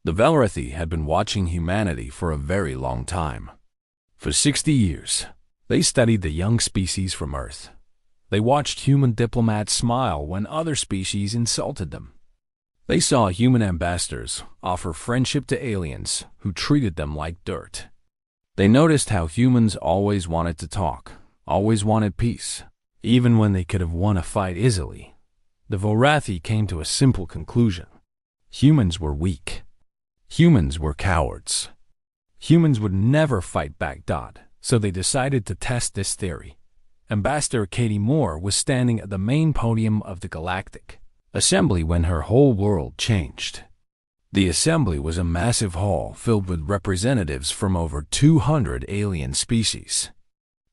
The Velrathi had been watching humanity for a very long time. For 60 years, they studied the young species from Earth. They watched human diplomats smile when other species insulted them. They saw human ambassadors offer friendship to aliens who treated them like dirt. They noticed how humans always wanted to talk, always wanted peace, even when they could have won a fight easily. The Velrathi came to a simple conclusion. Humans were weak. Humans were cowards. Humans would never fight back. So they decided to test this theory. Ambassador Katie Moore was standing at the main podium of the Galactic Assembly when her whole world changed. The assembly was a massive hall filled with representatives from over 200 alien species.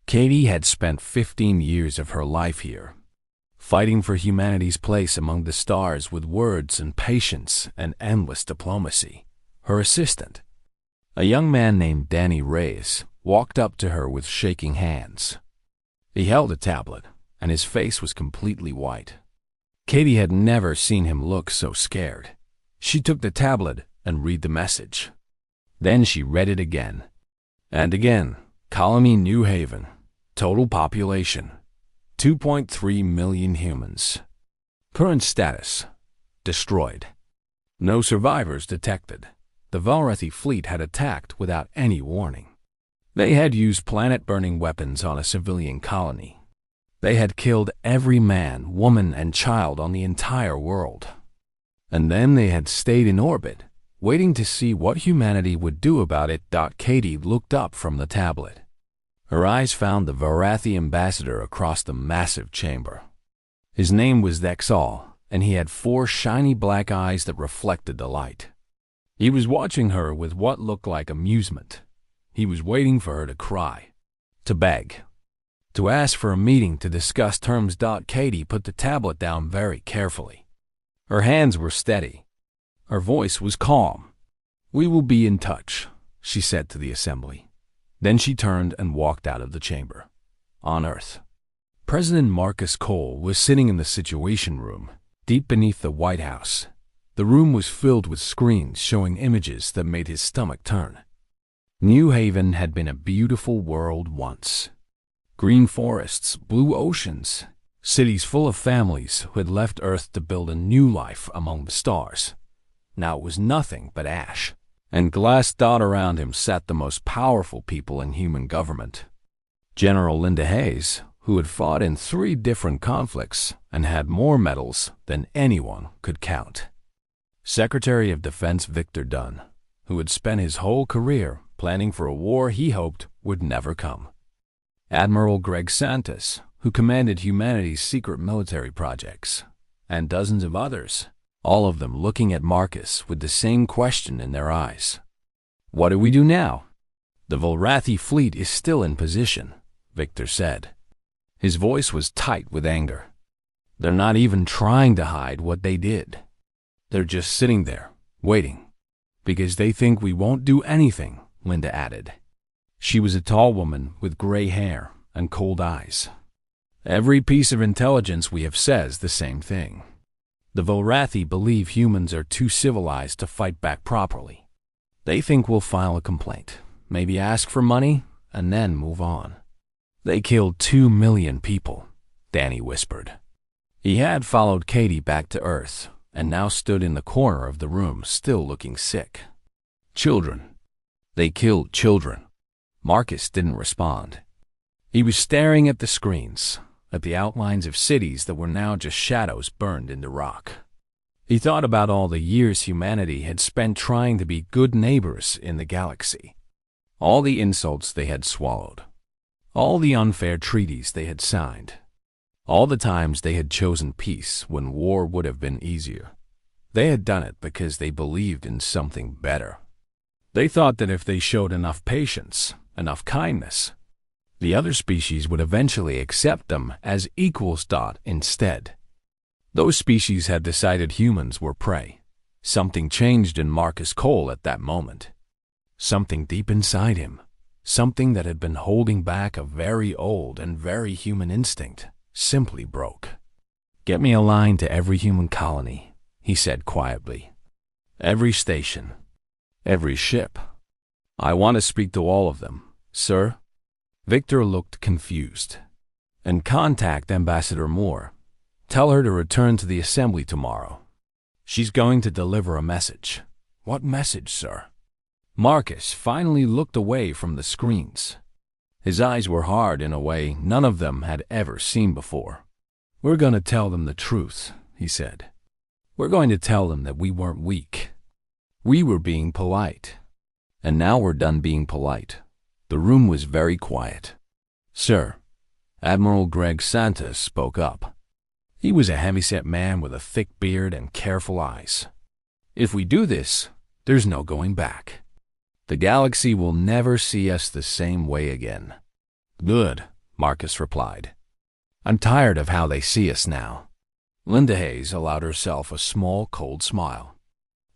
Katie had spent 15 years of her life here, fighting for humanity's place among the stars with words and patience and endless diplomacy. Her assistant, a young man named Danny Reyes, walked up to her with shaking hands. He held a tablet, and his face was completely white. Katie had never seen him look so scared. She took the tablet and read the message. Then she read it again. And again. Colony New Haven. Total population, 2.3 million humans. Current status, destroyed. No survivors detected. The Velrathi fleet had attacked without any warning. They had used planet-burning weapons on a civilian colony. They had killed every man, woman, and child on the entire world. And then they had stayed in orbit, waiting to see what humanity would do about it. Katie looked up from the tablet. Her eyes found the Velrathi ambassador across the massive chamber. His name was Dexal, and he had 4 shiny black eyes that reflected the light. He was watching her with what looked like amusement. He was waiting for her to cry, to beg, to ask for a meeting to discuss terms. Katie put the tablet down very carefully. Her hands were steady. Her voice was calm. "We will be in touch," she said to the assembly. Then she turned and walked out of the chamber. On Earth, President Marcus Cole was sitting in the Situation Room, deep beneath the White House. The room was filled with screens showing images that made his stomach turn. New Haven had been a beautiful world once. Green forests, blue oceans, cities full of families who had left Earth to build a new life among the stars. Now it was nothing but ash, and glass. Around him sat the most powerful people in human government. General Linda Hayes, who had fought in 3 different conflicts and had more medals than anyone could count. Secretary of Defense Victor Dunn, who had spent his whole career planning for a war he hoped would never come. Admiral Greg Santos, who commanded humanity's secret military projects, and dozens of others, all of them looking at Marcus with the same question in their eyes. "What do we do now?" "The Velrathi fleet is still in position," Victor said. His voice was tight with anger. "They're not even trying to hide what they did. They're just sitting there, waiting. Because they think we won't do anything," Linda added. She was a tall woman with gray hair and cold eyes. "Every piece of intelligence we have says the same thing. The Velrathi believe humans are too civilized to fight back properly. They think we'll file a complaint, maybe ask for money, and then move on." "They killed 2 million people," Danny whispered. He had followed Katie back to Earth, and now stood in the corner of the room, still looking sick. "Children. They killed children." Marcus didn't respond. He was staring at the screens, at the outlines of cities that were now just shadows burned into rock. He thought about all the years humanity had spent trying to be good neighbors in the galaxy. All the insults they had swallowed. All the unfair treaties they had signed. All the times they had chosen peace when war would have been easier. They had done it because they believed in something better. They thought that if they showed enough patience, enough kindness, the other species would eventually accept them as equals. Instead, those species had decided humans were prey. Something changed in Marcus Cole at that moment. Something deep inside him. Something that had been holding back a very old and very human instinct simply broke. "Get me a line to every human colony," he said quietly. "Every station, Every ship. I want to speak to all of them, sir. Victor looked confused. And contact Ambassador Moore. Tell her to return to the assembly tomorrow. She's going to deliver a message. What message, sir? Marcus finally looked away from the screens. His eyes were hard in a way none of them had ever seen before. We're going to tell them the truth, he said. We're going to tell them that we weren't weak. We were being polite. And now we're done being polite. The room was very quiet. Sir, Admiral Greg Santos spoke up. He was a heavyset man with a thick beard and careful eyes. If we do this, there's no going back. The galaxy will never see us the same way again. Good, Marcus replied. I'm tired of how they see us now. Linda Hayes allowed herself a small, cold smile.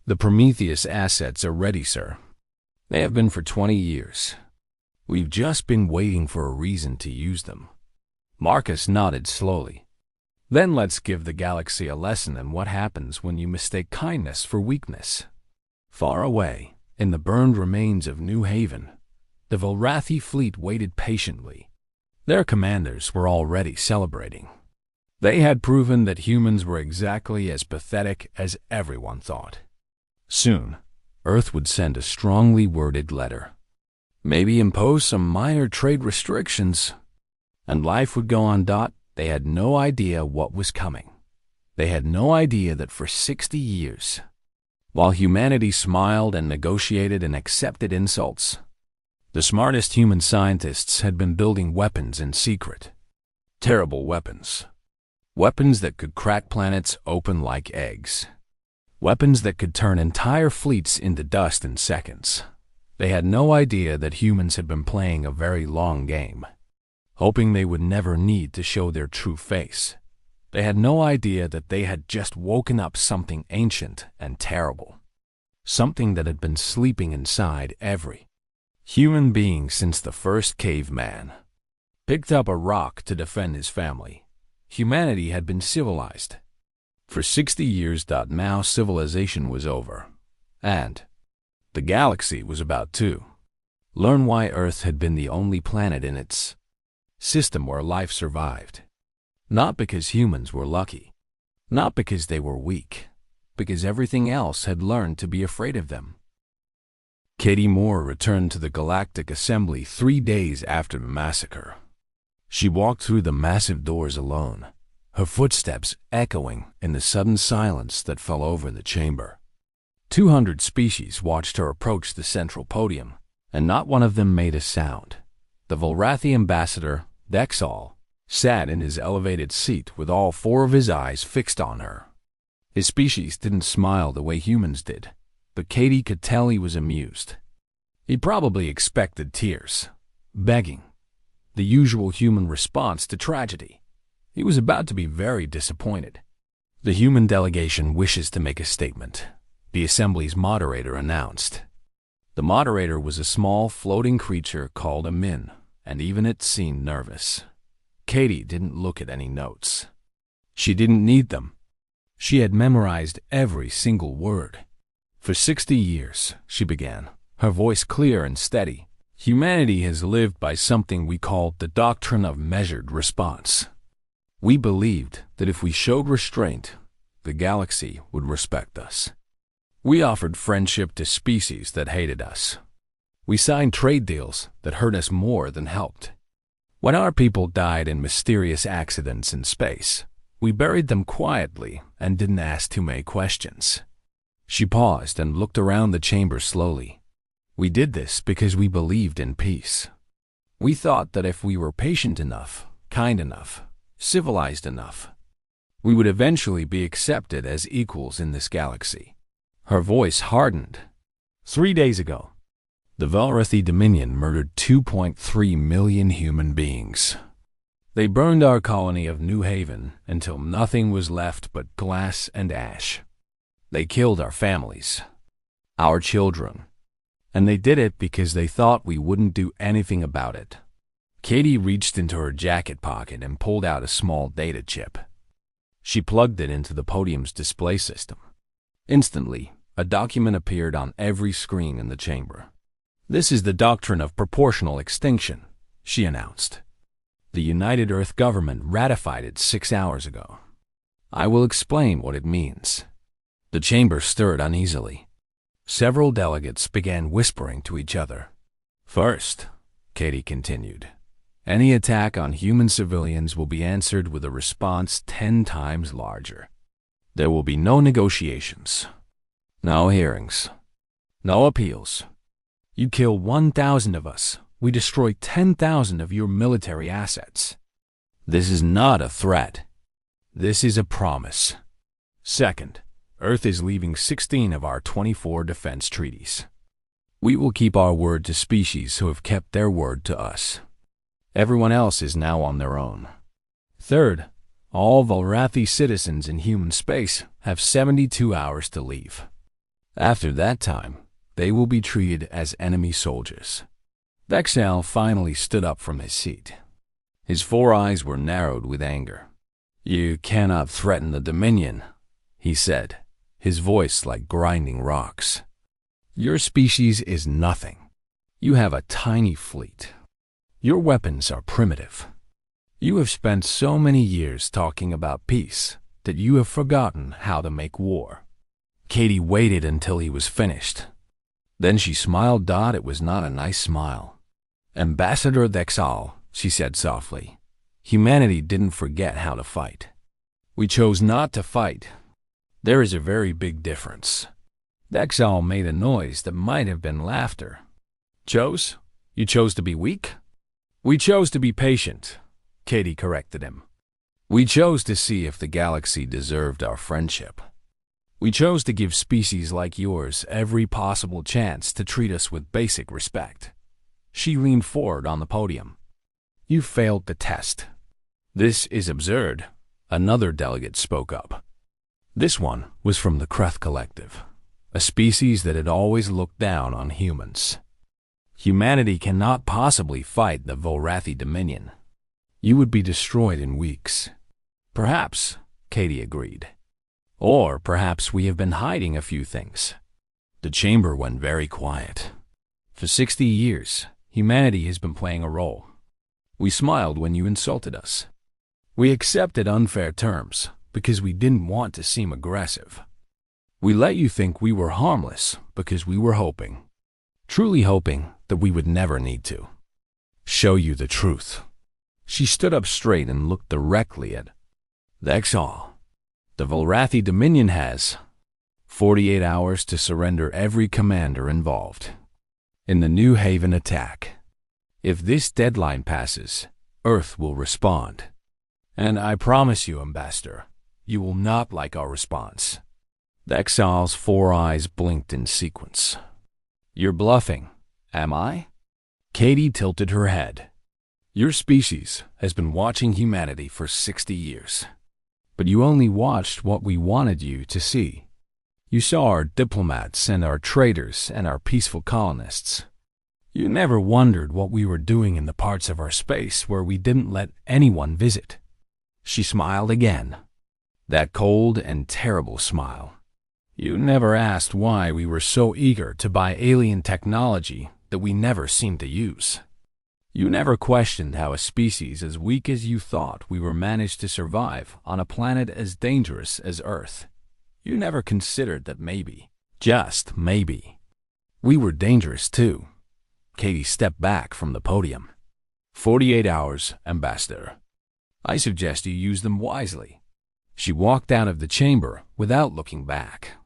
The Prometheus assets are ready, sir. They have been for 20 years. We've just been waiting for a reason to use them. Marcus nodded slowly. Then let's give the galaxy a lesson in what happens when you mistake kindness for weakness. Far away, in the burned remains of New Haven, the Vilrathi fleet waited patiently. Their commanders were already celebrating. They had proven that humans were exactly as pathetic as everyone thought. Soon, Earth would send a strongly worded letter. Maybe impose some minor trade restrictions. And life would go on. They had no idea what was coming. They had no idea that for 60 years, while humanity smiled and negotiated and accepted insults, the smartest human scientists had been building weapons in secret. Terrible weapons. Weapons that could crack planets open like eggs. Weapons that could turn entire fleets into dust in seconds. They had no idea that humans had been playing a very long game, hoping they would never need to show their true face. They had no idea that they had just woken up something ancient and terrible. Something that had been sleeping inside every human being since the first caveman picked up a rock to defend his family. Humanity had been civilized. For 60 years. Now civilization was over. And the galaxy was about to learn why Earth had been the only planet in its system where life survived. Not because humans were lucky. Not because they were weak. Because everything else had learned to be afraid of them. Katie Moore returned to the Galactic Assembly 3 days after the massacre. She walked through the massive doors alone, her footsteps echoing in the sudden silence that fell over the chamber. 200 species watched her approach the central podium, and not one of them made a sound. The Vilrathi ambassador, Dexal, sat in his elevated seat with all 4 of his eyes fixed on her. His species didn't smile the way humans did, but Katie could tell he was amused. He probably expected tears, begging, the usual human response to tragedy. He was about to be very disappointed. The human delegation wishes to make a statement, the assembly's moderator announced. The moderator was a small, floating creature called a Min, and even it seemed nervous. Katie didn't look at any notes. She didn't need them. She had memorized every single word. For 60 years, she began, her voice clear and steady, humanity has lived by something we called the doctrine of measured response. We believed that if we showed restraint, the galaxy would respect us. We offered friendship to species that hated us. We signed trade deals that hurt us more than helped. When our people died in mysterious accidents in space, we buried them quietly and didn't ask too many questions. She paused and looked around the chamber slowly. We did this because we believed in peace. We thought that if we were patient enough, kind enough, civilized enough, we would eventually be accepted as equals in this galaxy. Her voice hardened. 3 days ago, the Vilrathi Dominion murdered 2.3 million human beings. They burned our colony of New Haven until nothing was left but glass and ash. They killed our families, our children, and they did it because they thought we wouldn't do anything about it. Katie reached into her jacket pocket and pulled out a small data chip. She plugged it into the podium's display system. Instantly, A document appeared on every screen in the chamber. "This is the doctrine of proportional extinction," she announced. "The United Earth government ratified it 6 hours ago. I will explain what it means." The chamber stirred uneasily. Several delegates began whispering to each other. "First," Katie continued, "any attack on human civilians will be answered with a response 10 times larger. There will be no negotiations, no hearings, no appeals. You kill 1,000 of us, we destroy 10,000 of your military assets. This is not a threat. This is a promise. Second, Earth is leaving 16 of our 24 defense treaties. We will keep our word to species who have kept their word to us. Everyone else is now on their own. Third, all Volrathi citizens in human space have 72 hours to leave. After that time, they will be treated as enemy soldiers." Vexal finally stood up from his seat. His 4 eyes were narrowed with anger. "You cannot threaten the Dominion," he said, his voice like grinding rocks. "Your species is nothing. You have a tiny fleet. Your weapons are primitive. You have spent so many years talking about peace that you have forgotten how to make war." Katie waited until he was finished. Then she smiled. It was not a nice smile. "Ambassador Vexal," she said softly, "humanity didn't forget how to fight. We chose not to fight. There is a very big difference." Vexal made a noise that might have been laughter. "Chose? You chose to be weak?" "We chose to be patient," Katie corrected him. "We chose to see if the galaxy deserved our friendship. We chose to give species like yours every possible chance to treat us with basic respect." She leaned forward on the podium. "You failed the test." "This is absurd," another delegate spoke up. This one was from the Kreth Collective, a species that had always looked down on humans. "Humanity cannot possibly fight the Volrathi Dominion. You would be destroyed in weeks." "Perhaps," Katie agreed. "Or perhaps we have been hiding a few things." The chamber went very quiet. For 60 years, humanity has been playing a role. We smiled when you insulted us. We accepted unfair terms because we didn't want to seem aggressive. We let you think we were harmless because we were hoping, truly hoping, that we would never need to show you the truth." She stood up straight and looked directly at Vexal. "The Volrathi Dominion has 48 hours to surrender every commander involved in the New Haven attack. If this deadline passes, Earth will respond. And I promise you, Ambassador, you will not like our response." Vexal's 4 eyes blinked in sequence. "You're bluffing, am I?" Katie tilted her head. "Your species has been watching humanity for 60 years. But you only watched what we wanted you to see. You saw our diplomats and our traders and our peaceful colonists. You never wondered what we were doing in the parts of our space where we didn't let anyone visit." She smiled again, that cold and terrible smile. "You never asked why we were so eager to buy alien technology that we never seemed to use. You never questioned how a species as weak as you thought we were managed to survive on a planet as dangerous as Earth. You never considered that maybe, just maybe, we were dangerous too." Katie stepped back from the podium. 48 hours, Ambassador. I suggest you use them wisely." She walked out of the chamber without looking back.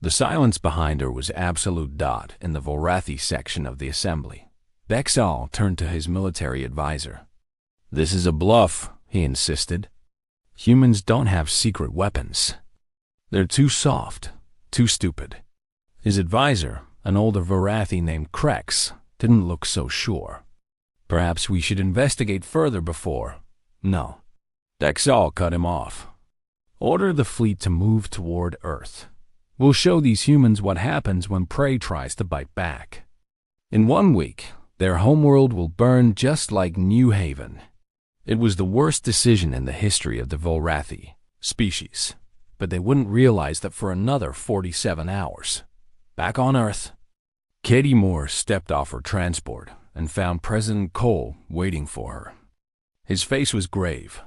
The silence behind her was absolute. In the Volrathi section of the assembly, Vexal turned to his military advisor. "This is a bluff," he insisted. "Humans don't have secret weapons. They're too soft, too stupid." His advisor, an older Volrathi named Krex, didn't look so sure. "Perhaps we should investigate further before—" "No." Vexal cut him off. "Order the fleet to move toward Earth. We'll show these humans what happens when prey tries to bite back. In 1 week, their homeworld will burn just like New Haven." It was the worst decision in the history of the Volrathi species. but they wouldn't realize that for another 47 hours. Back on Earth, Katie Moore stepped off her transport and found President Cole waiting for her. His face was grave.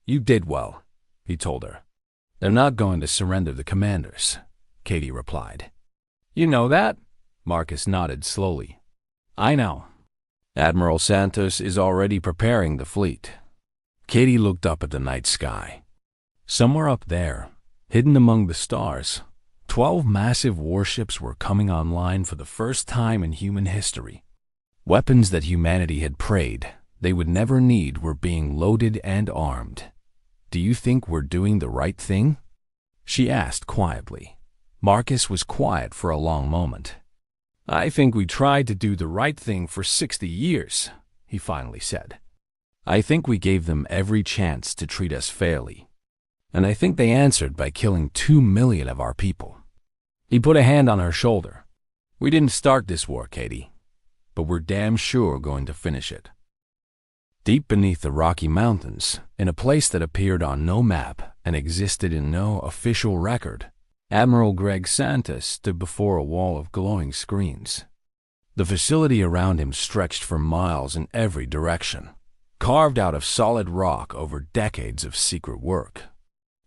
"You did well," he told her. "They're not going to surrender the commanders," Katie replied. "You know that?" Marcus nodded slowly. "I know. Admiral Santos is already preparing the fleet." Katie looked up at the night sky. Somewhere up there, hidden among the stars, 12 massive warships were coming online for the first time in human history. Weapons that humanity had prayed they would never need were being loaded and armed. "Do you think we're doing the right thing?" she asked quietly. Marcus was quiet for a long moment. "I think we tried to do the right thing for 60 years, he finally said. "I think we gave them every chance to treat us fairly. And I think they answered by killing 2 million of our people." He put a hand on her shoulder. "We didn't start this war, Katie, but we're damn sure going to finish it." Deep beneath the Rocky Mountains, in a place that appeared on no map and existed in no official record, Admiral Greg Santos stood before a wall of glowing screens. The facility around him stretched for miles in every direction, carved out of solid rock over decades of secret work.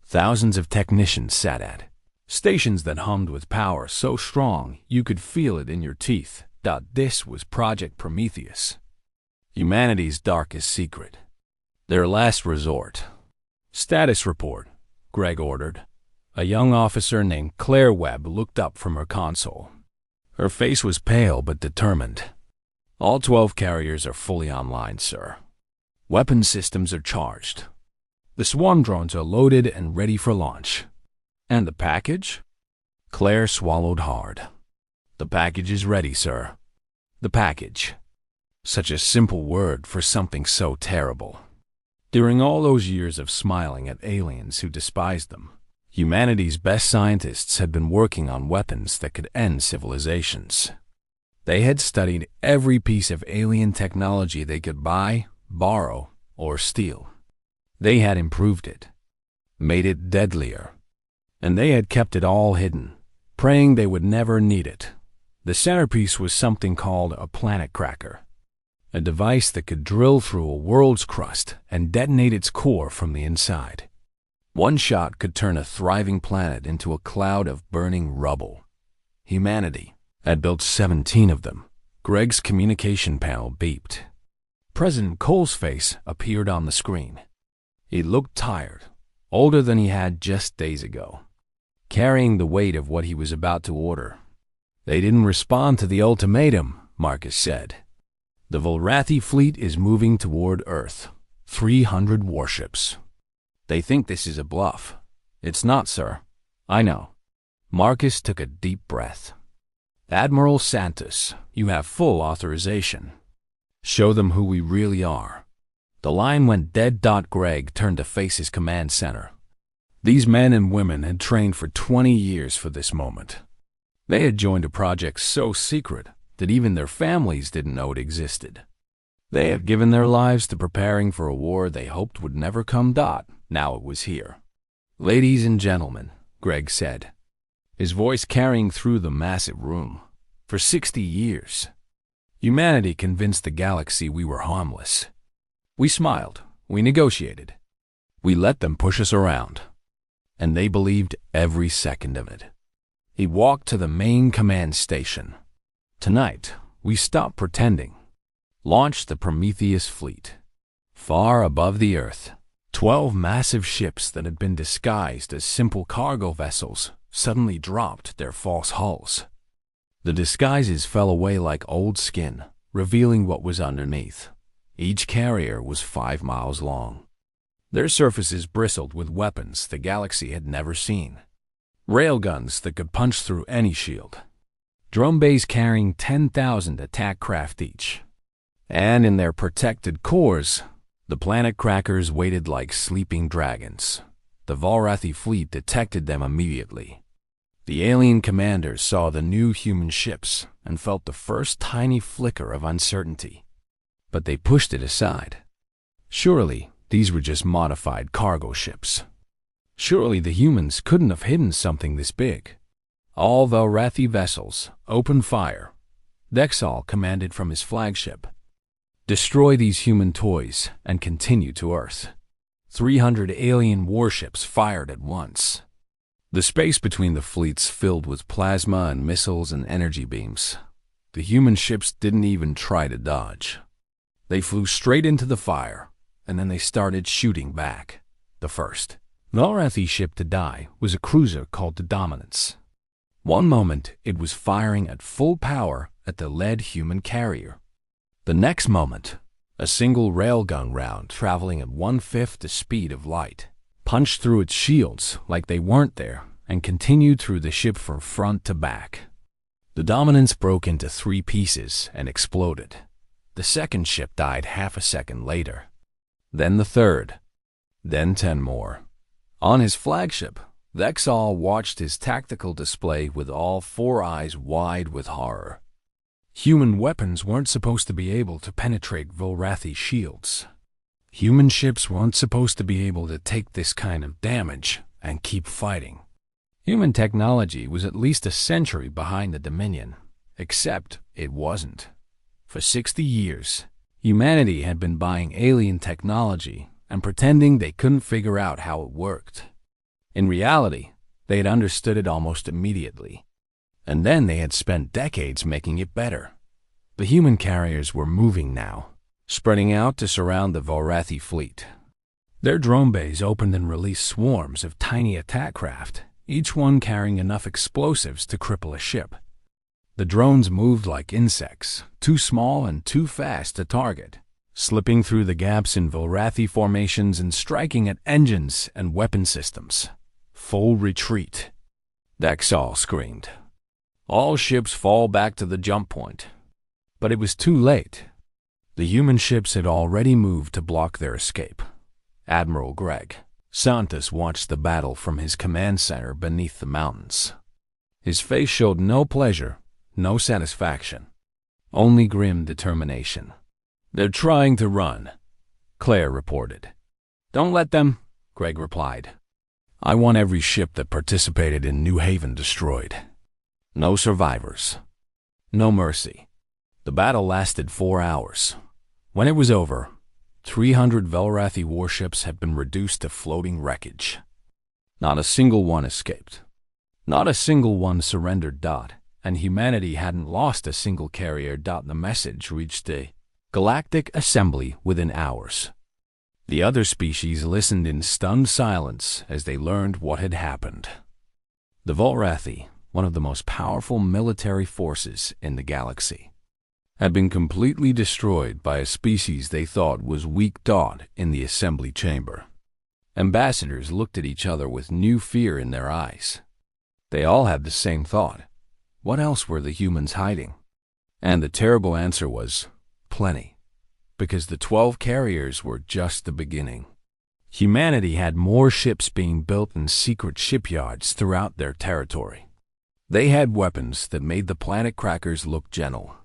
Thousands of technicians sat at stations that hummed with power so strong you could feel it in your teeth. This was Project Prometheus, humanity's darkest secret, their last resort. "Status report," Greg ordered. A young officer named Claire Webb looked up from her console. Her face was pale but determined. "All 12 carriers are fully online, sir. Weapon systems are charged. The swarm drones are loaded and ready for launch." "And the package?" Claire swallowed hard. "The package is ready, sir." The package. Such a simple word for something so terrible. During all those years of smiling at aliens who despised them, humanity's best scientists had been working on weapons that could end civilizations. They had studied every piece of alien technology they could buy, borrow, or steal. They had improved it, made it deadlier, and they had kept it all hidden, praying they would never need it. The centerpiece was something called a planet cracker, a device that could drill through a world's crust and detonate its core from the inside. One shot could turn a thriving planet into a cloud of burning rubble. Humanity had built 17 of them. Greg's communication panel beeped. President Cole's face appeared on the screen. He looked tired, older than he had just days ago, carrying the weight of what he was about to order. "They didn't respond to the ultimatum," Marcus said. "The Volrathi fleet is moving toward Earth. 300 warships. They think this is a bluff. It's not, sir. I know." Marcus took a deep breath. "Admiral Santos, you have full authorization. Show them who we really are." The line went dead. Greg turned to face his command center. These men and women had trained for 20 years for this moment. They had joined a project so secret that even their families didn't know it existed. They had given their lives to preparing for a war they hoped would never come. Now it was here. "Ladies and gentlemen," Greg said, his voice carrying through the massive room. "For 60 years, humanity convinced the galaxy we were harmless. We smiled, we negotiated, we let them push us around, and they believed every second of it." He walked to the main command station. "Tonight, we stopped pretending. Launched the Prometheus fleet. Far above the Earth, 12 massive ships that had been disguised as simple cargo vessels suddenly dropped their false hulls. The disguises fell away like old skin, revealing what was underneath. Each carrier was 5 miles long. Their surfaces bristled with weapons the galaxy had never seen. Railguns that could punch through any shield. Drone bays carrying 10,000 attack craft each. And in their protected cores, the planet crackers waited like sleeping dragons. The Volrathi fleet detected them immediately. The alien commanders saw the new human ships and felt the first tiny flicker of uncertainty. But they pushed it aside. Surely, these were just modified cargo ships. Surely the humans couldn't have hidden something this big. All Velrathi vessels opened fire. Dexal commanded from his flagship. Destroy these human toys and continue to Earth. 300 alien warships fired at once. The space between the fleets filled with plasma and missiles and energy beams. The human ships didn't even try to dodge. They flew straight into the fire, and then they started shooting back. The first Velrathi ship to die was a cruiser called the Dominance. One moment it was firing at full power at the lead human carrier. The next moment, a single railgun round traveling at 1/5 the speed of light punched through its shields like they weren't there and continued through the ship from front to back. The Dominance broke into 3 pieces and exploded. The second ship died half a second later. Then the third. Then 10 more. On his flagship, Dexal watched his tactical display with all 4 eyes wide with horror. Human weapons weren't supposed to be able to penetrate Velrathi shields. Human ships weren't supposed to be able to take this kind of damage and keep fighting. Human technology was at least a century behind the Dominion, except it wasn't. For 60 years, humanity had been buying alien technology and pretending they couldn't figure out how it worked. In reality, they had understood it almost immediately. And then they had spent decades making it better. The human carriers were moving now, spreading out to surround the Velrathi fleet. Their drone bays opened and released swarms of tiny attack craft, each one carrying enough explosives to cripple a ship. The drones moved like insects, too small and too fast to target, slipping through the gaps in Velrathi formations and striking at engines and weapon systems. Full retreat. Dexal screamed. All ships fall back to the jump point. But it was too late. The human ships had already moved to block their escape. Admiral Greg Santos watched the battle from his command center beneath the mountains. His face showed no pleasure, no satisfaction, only grim determination. They're trying to run, Claire reported. Don't let them, Greg replied. I want every ship that participated in New Haven destroyed. No survivors. No mercy. The battle lasted 4 hours. When it was over, 300 Velrathi warships had been reduced to floating wreckage. Not a single one escaped. Not a single one surrendered. And humanity hadn't lost a single carrier. The message reached the Galactic Assembly within hours. The other species listened in stunned silence as they learned what had happened. The Velrathi, one of the most powerful military forces in the galaxy, had been completely destroyed by a species they thought was weak. In the assembly chamber, ambassadors looked at each other with new fear in their eyes. They all had the same thought. What else were the humans hiding? And the terrible answer was plenty, because the 12 carriers were just the beginning. Humanity had more ships being built in secret shipyards throughout their territory. They had weapons that made the planet crackers look gentle.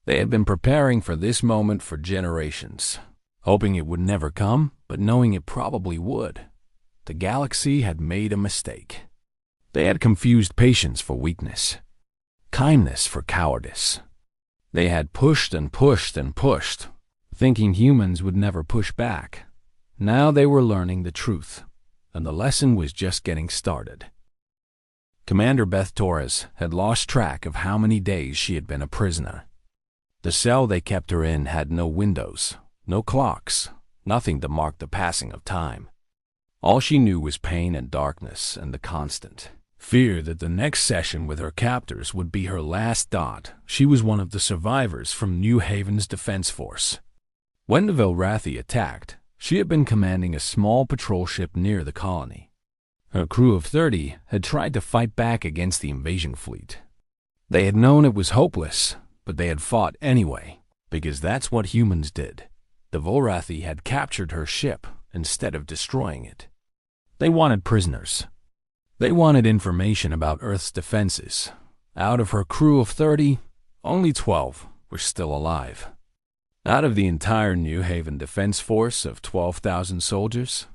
They had been preparing for this moment for generations, hoping it would never come, but knowing it probably would. The galaxy had made a mistake. They had confused patience for weakness, kindness for cowardice. They had pushed and pushed and pushed, thinking humans would never push back. Now they were learning the truth, and the lesson was just getting started. Commander Beth Torres had lost track of how many days she had been a prisoner. The cell they kept her in had no windows, no clocks, nothing to mark the passing of time. All she knew was pain and darkness and the constant fear that the next session with her captors would be her last. She was one of the survivors from New Haven's defense force. When the Velrathi attacked, she had been commanding a small patrol ship near the colony. Her crew of 30 had tried to fight back against the invasion fleet. They had known it was hopeless, but they had fought anyway, because that's what humans did. The Velrathi had captured her ship instead of destroying it. They wanted prisoners. They wanted information about Earth's defenses. Out of her crew of 30, only 12 were still alive. Out of the entire New Haven Defense Force of 12,000 soldiers,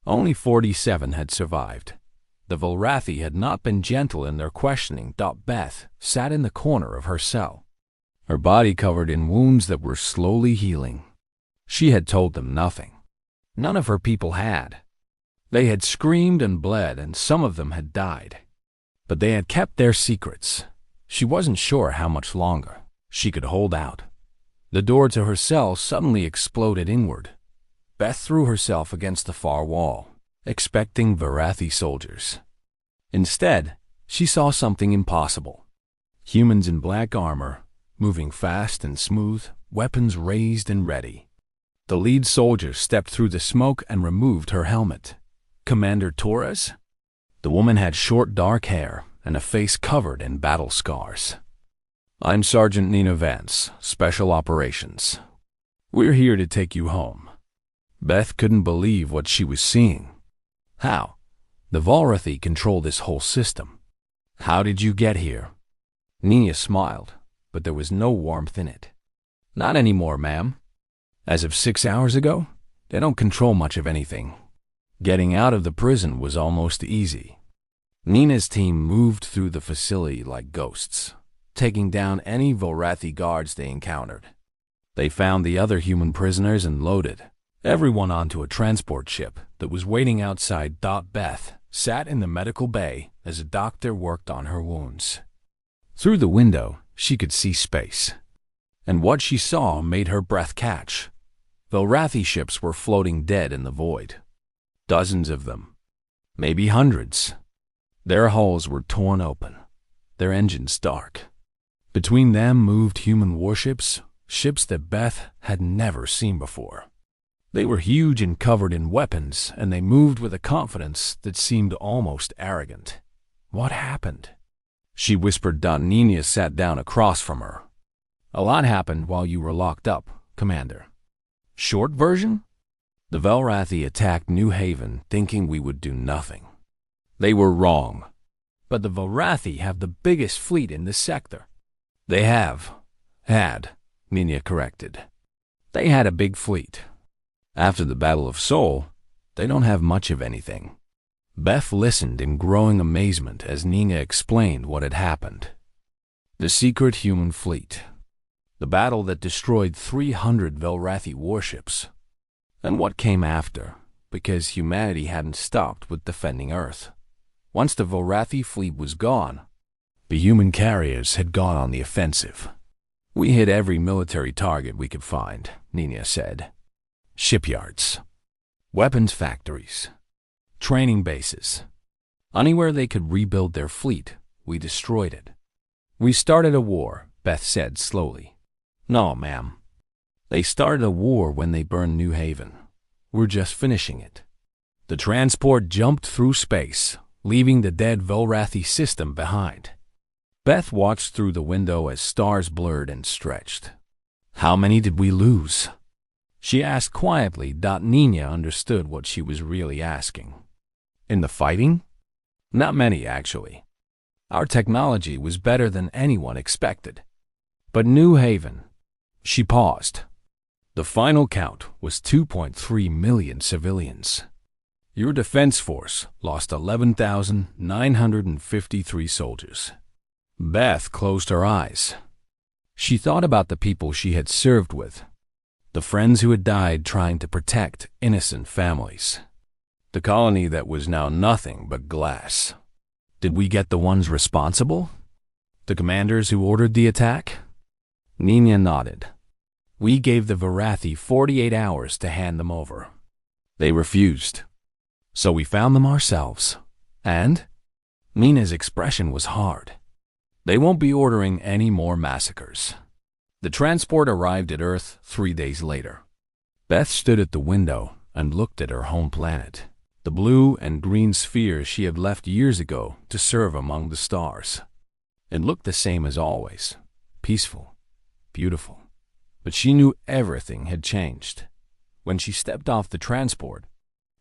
Only 47 had survived. The Volrathi had not been gentle in their questioning. Beth sat in the corner of her cell, her body covered in wounds that were slowly healing. She had told them nothing. None of her people had. They had screamed and bled, and some of them had died. But they had kept their secrets. She wasn't sure how much longer she could hold out. The door to her cell suddenly exploded inward. Beth threw herself against the far wall, expecting Volrathi soldiers. Instead, she saw something impossible. Humans in black armor, moving fast and smooth, weapons raised and ready. The lead soldier stepped through the smoke and removed her helmet. Commander Torres? The woman had short dark hair and a face covered in battle scars. I'm Sergeant Nina Vance, Special Operations. We're here to take you home. Beth couldn't believe what she was seeing. How? The Volrathi control this whole system. How did you get here? Nina smiled, but there was no warmth in it. Not anymore, ma'am. As of 6 hours ago, they don't control much of anything. Getting out of the prison was almost easy. Nina's team moved through the facility like ghosts, taking down any Volrathi guards they encountered. They found the other human prisoners and loaded everyone onto a transport ship that was waiting outside. Beth sat in the medical bay as a doctor worked on her wounds. Through the window, she could see space, and what she saw made her breath catch. Volrathi ships were floating dead in the void. Dozens of them, maybe hundreds. Their hulls were torn open, their engines dark. Between them moved human warships, ships that Beth had never seen before. They were huge and covered in weapons, and they moved with a confidence that seemed almost arrogant. What happened? She whispered. Nina sat down across from her. A lot happened while you were locked up, Commander. Short version? The Volrathi attacked New Haven thinking we would do nothing. They were wrong. But the Volrathi have the biggest fleet in this sector. They had, Nina corrected. They had a big fleet. After the Battle of Seoul, they don't have much of anything. Beth listened in growing amazement as Nina explained what had happened. The secret human fleet. The battle that destroyed 300 Volrathi warships. And what came after, because humanity hadn't stopped with defending Earth. Once the Volrathi fleet was gone, the human carriers had gone on the offensive. We hit every military target we could find, Nina said. Shipyards, weapons factories, training bases. Anywhere they could rebuild their fleet, we destroyed it. We started a war, Beth said slowly. No, ma'am. They started a war when they burned New Haven. We're just finishing it. The transport jumped through space, leaving the dead Volrathi system behind. Beth watched through the window as stars blurred and stretched. How many did we lose? She asked quietly. Nina understood what she was really asking. In the fighting? Not many, actually. Our technology was better than anyone expected. But New Haven. She paused. The final count was 2.3 million civilians. Your defense force lost 11,953 soldiers. Beth closed her eyes. She thought about the people she had served with, the friends who had died trying to protect innocent families. The colony that was now nothing but glass. Did we get the ones responsible? The commanders who ordered the attack? Nina nodded. We gave the Volrathi 48 hours to hand them over. They refused. So we found them ourselves. And? Nina's expression was hard. They won't be ordering any more massacres. The transport arrived at Earth 3 days later. Beth stood at the window and looked at her home planet, the blue and green spheres she had left years ago to serve among the stars. It looked the same as always, peaceful, beautiful. But she knew everything had changed. When she stepped off the transport,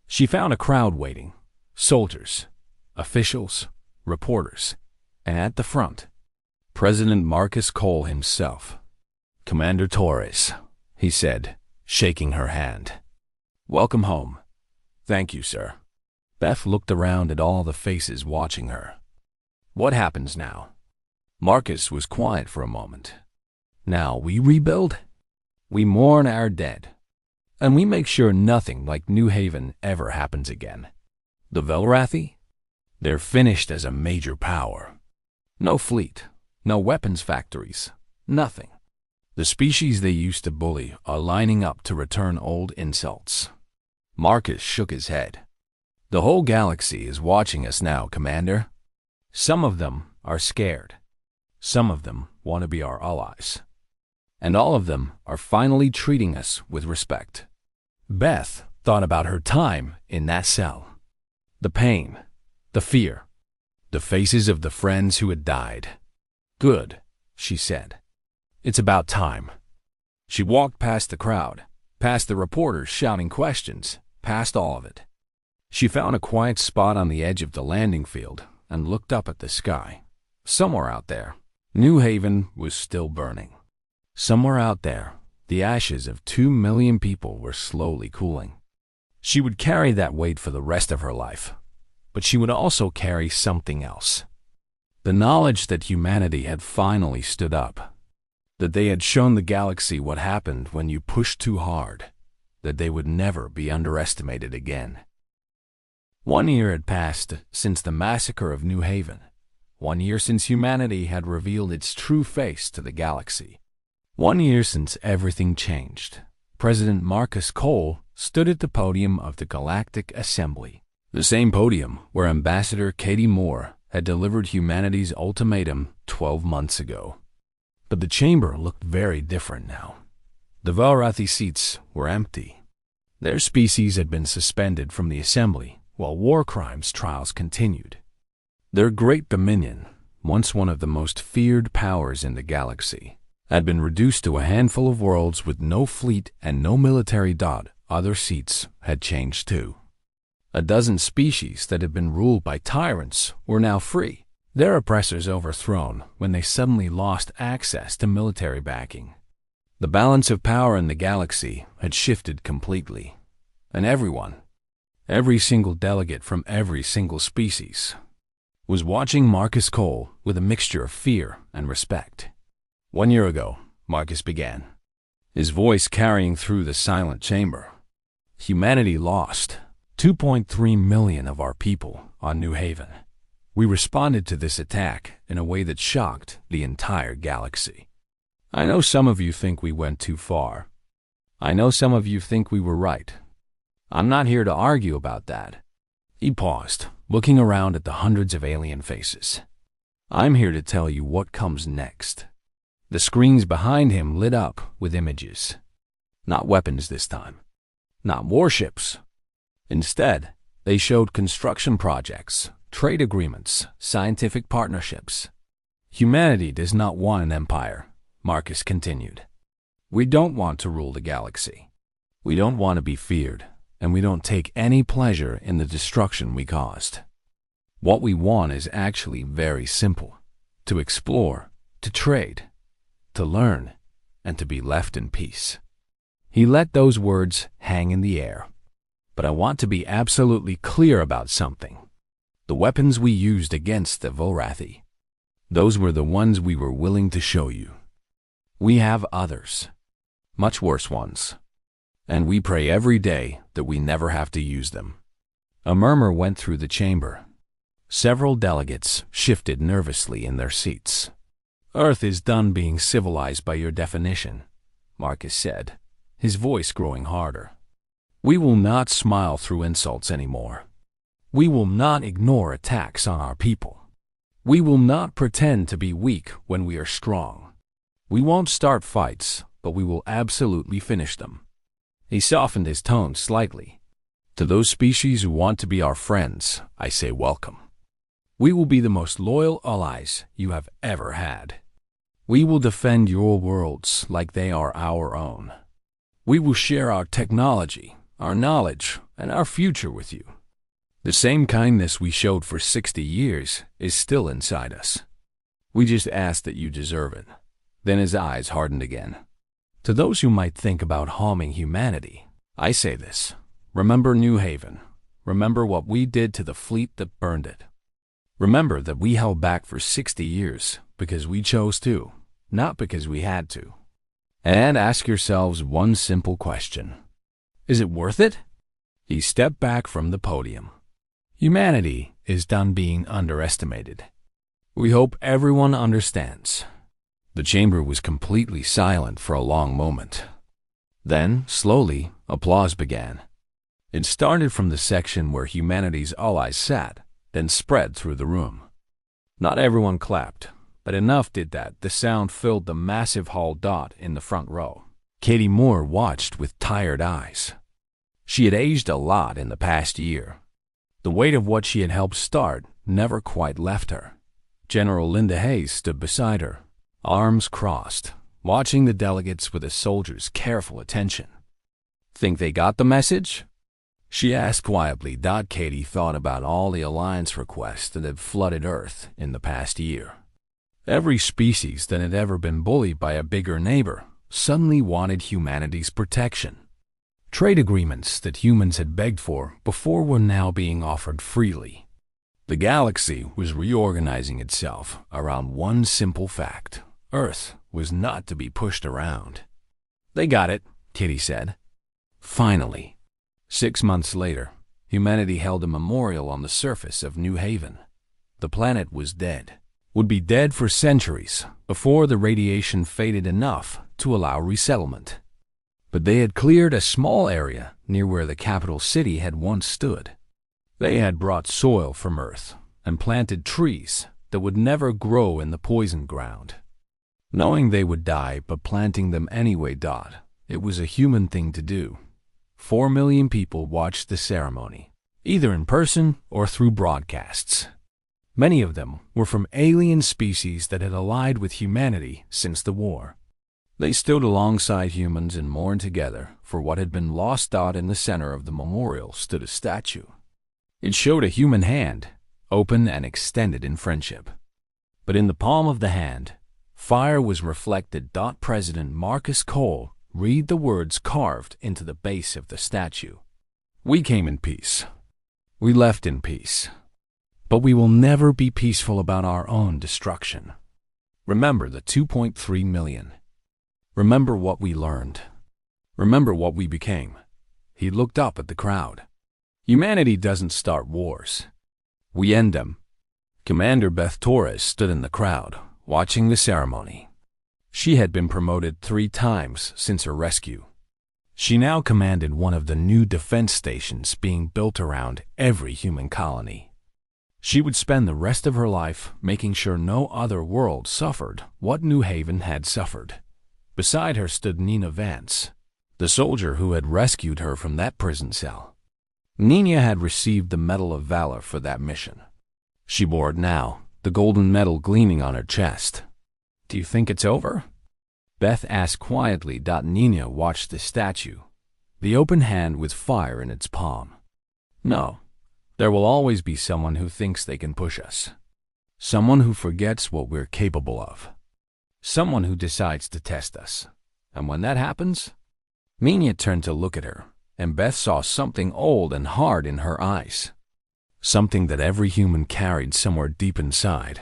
she found a crowd waiting, soldiers, officials, reporters, and at the front, President Marcus Cole himself. Commander Torres, he said, shaking her hand. Welcome home. Thank you, sir. Beth looked around at all the faces watching her. What happens now? Marcus was quiet for a moment. Now we rebuild. We mourn our dead. And we make sure nothing like New Haven ever happens again. The Velrathi? They're finished as a major power. No fleet, no weapons factories, nothing. The species they used to bully are lining up to return old insults. Marcus shook his head. The whole galaxy is watching us now, Commander. Some of them are scared. Some of them want to be our allies. And all of them are finally treating us with respect. Beth thought about her time in that cell. The pain, the fear, the faces of the friends who had died. Good, she said. It's about time. She walked past the crowd, past the reporters shouting questions, past all of it. She found a quiet spot on the edge of the landing field and looked up at the sky. Somewhere out there, New Haven was still burning. Somewhere out there, the ashes of 2 million people were slowly cooling. She would carry that weight for the rest of her life, but she would also carry something else. The knowledge that humanity had finally stood up, that they had shown the galaxy what happened when you pushed too hard, that they would never be underestimated again. 1 year had passed since the massacre of New Haven. 1 year since humanity had revealed its true face to the galaxy. 1 year since everything changed. President Marcus Cole stood at the podium of the Galactic Assembly, the same podium where Ambassador Katie Moore had delivered humanity's ultimatum 12 months ago. But the chamber looked very different now. The Velrathi seats were empty. Their species had been suspended from the assembly while war crimes trials continued. Their great dominion, once one of the most feared powers in the galaxy, had been reduced to a handful of worlds with no fleet and no military. Other seats had changed too. A dozen species that had been ruled by tyrants were now free, their oppressors overthrown when they suddenly lost access to military backing. The balance of power in the galaxy had shifted completely, and every single delegate from every single species, was watching Marcus Cole with a mixture of fear and respect. 1 year ago, Marcus began, his voice carrying through the silent chamber. Humanity lost 2.3 million of our people on New Haven. We responded to this attack in a way that shocked the entire galaxy. I know some of you think we went too far. I know some of you think we were right. I'm not here to argue about that. He paused, looking around at the hundreds of alien faces. I'm here to tell you what comes next. The screens behind him lit up with images. Not weapons this time. Not warships. Instead, they showed construction projects, trade agreements, scientific partnerships. Humanity does not want an empire, Marcus continued. We don't want to rule the galaxy. We don't want to be feared, and we don't take any pleasure in the destruction we caused. What we want is actually very simple: to explore, to trade, to learn, and to be left in peace. He let those words hang in the air. But I want to be absolutely clear about something. The weapons we used against the Velrathi, those were the ones we were willing to show you. We have others, much worse ones, and we pray every day that we never have to use them. A murmur went through the chamber. Several delegates shifted nervously in their seats. Earth is done being civilized by your definition, Marcus said, his voice growing harder. We will not smile through insults anymore. We will not ignore attacks on our people. We will not pretend to be weak when we are strong. We won't start fights, but we will absolutely finish them. He softened his tone slightly. To those species who want to be our friends, I say welcome. We will be the most loyal allies you have ever had. We will defend your worlds like they are our own. We will share our technology, our knowledge, and our future with you. The same kindness we showed for 60 years is still inside us. We just ask that you deserve it. Then his eyes hardened again. To those who might think about harming humanity, I say this: remember New Haven, remember what we did to the fleet that burned it. Remember that we held back for 60 years because we chose to, not because we had to. And ask yourselves one simple question. Is it worth it? He stepped back from the podium. Humanity is done being underestimated. We hope everyone understands. The chamber was completely silent for a long moment. Then, slowly, applause began. It started from the section where humanity's allies sat, then spread through the room. Not everyone clapped, but enough did that the sound filled the massive hall dot in the front row. Katie Moore watched with tired eyes. She had aged a lot in the past year. The weight of what she had helped start never quite left her. General Linda Hayes stood beside her, arms crossed, watching the delegates with a soldier's careful attention. Think they got the message? She asked quietly. Katie thought about all the alliance requests that had flooded Earth in the past year. Every species that had ever been bullied by a bigger neighbor suddenly wanted humanity's protection. Trade agreements that humans had begged for before were now being offered freely. The galaxy was reorganizing itself around one simple fact. Earth was not to be pushed around. They got it, Kitty said. Finally. 6 months later, humanity held a memorial on the surface of New Haven. The planet was dead, would be dead for centuries before the radiation faded enough to allow resettlement. But they had cleared a small area near where the capital city had once stood. They had brought soil from Earth and planted trees that would never grow in the poison ground. Knowing they would die but planting them anyway. It was a human thing to do. 4 million people watched the ceremony, either in person or through broadcasts. Many of them were from alien species that had allied with humanity since the war. They stood alongside humans and mourned together for what had been lost. In the center of the memorial stood a statue. It showed a human hand, open and extended in friendship. But in the palm of the hand, fire was reflected. President Marcus Cole read the words carved into the base of the statue. We came in peace. We left in peace. But we will never be peaceful about our own destruction. Remember the 2.3 million. Remember what we learned. Remember what we became. He looked up at the crowd. Humanity doesn't start wars. We end them. Commander Beth Torres stood in the crowd, watching the ceremony. She had been promoted 3 times since her rescue. She now commanded one of the new defense stations being built around every human colony. She would spend the rest of her life making sure no other world suffered what New Haven had suffered. Beside her stood Nina Vance, the soldier who had rescued her from that prison cell. Nina had received the Medal of Valor for that mission. She bore it now, the golden medal gleaming on her chest. Do you think it's over? Beth asked quietly. Nina watched the statue, the open hand with fire in its palm. No, there will always be someone who thinks they can push us. Someone who forgets what we're capable of. Someone who decides to test us. And when that happens, Nina turned to look at her, and Beth saw something old and hard in her eyes. Something that every human carried somewhere deep inside,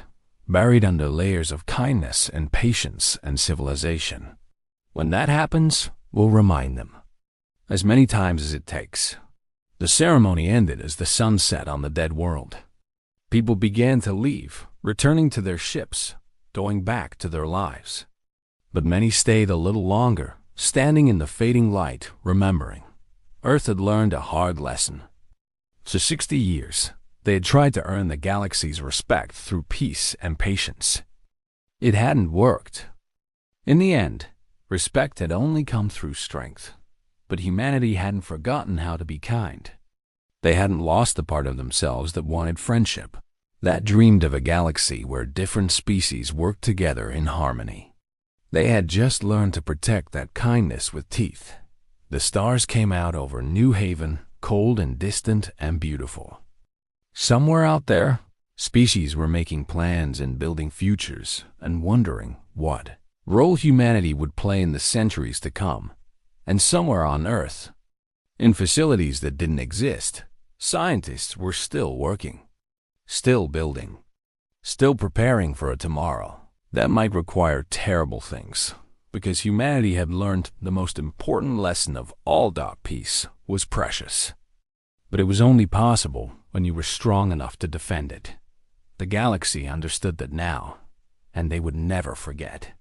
buried under layers of kindness and patience and civilization. When that happens, we'll remind them. As many times as it takes. The ceremony ended as the sun set on the dead world. People began to leave, returning to their ships, going back to their lives. But many stayed a little longer, standing in the fading light, remembering. Earth had learned a hard lesson. For 60 years, they had tried to earn the galaxy's respect through peace and patience. It hadn't worked. In the end, respect had only come through strength. But humanity hadn't forgotten how to be kind. They hadn't lost the part of themselves that wanted friendship, that dreamed of a galaxy where different species worked together in harmony. They had just learned to protect that kindness with teeth. The stars came out over New Haven, cold and distant and beautiful. Somewhere out there, species were making plans and building futures and wondering what role humanity would play in the centuries to come. And somewhere on Earth, in facilities that didn't exist, Scientists were still working, still building, still preparing for a tomorrow that might require terrible things, because humanity had learned the most important lesson of all: peace was precious. But it was only possible when you were strong enough to defend it. The galaxy understood that now, and they would never forget.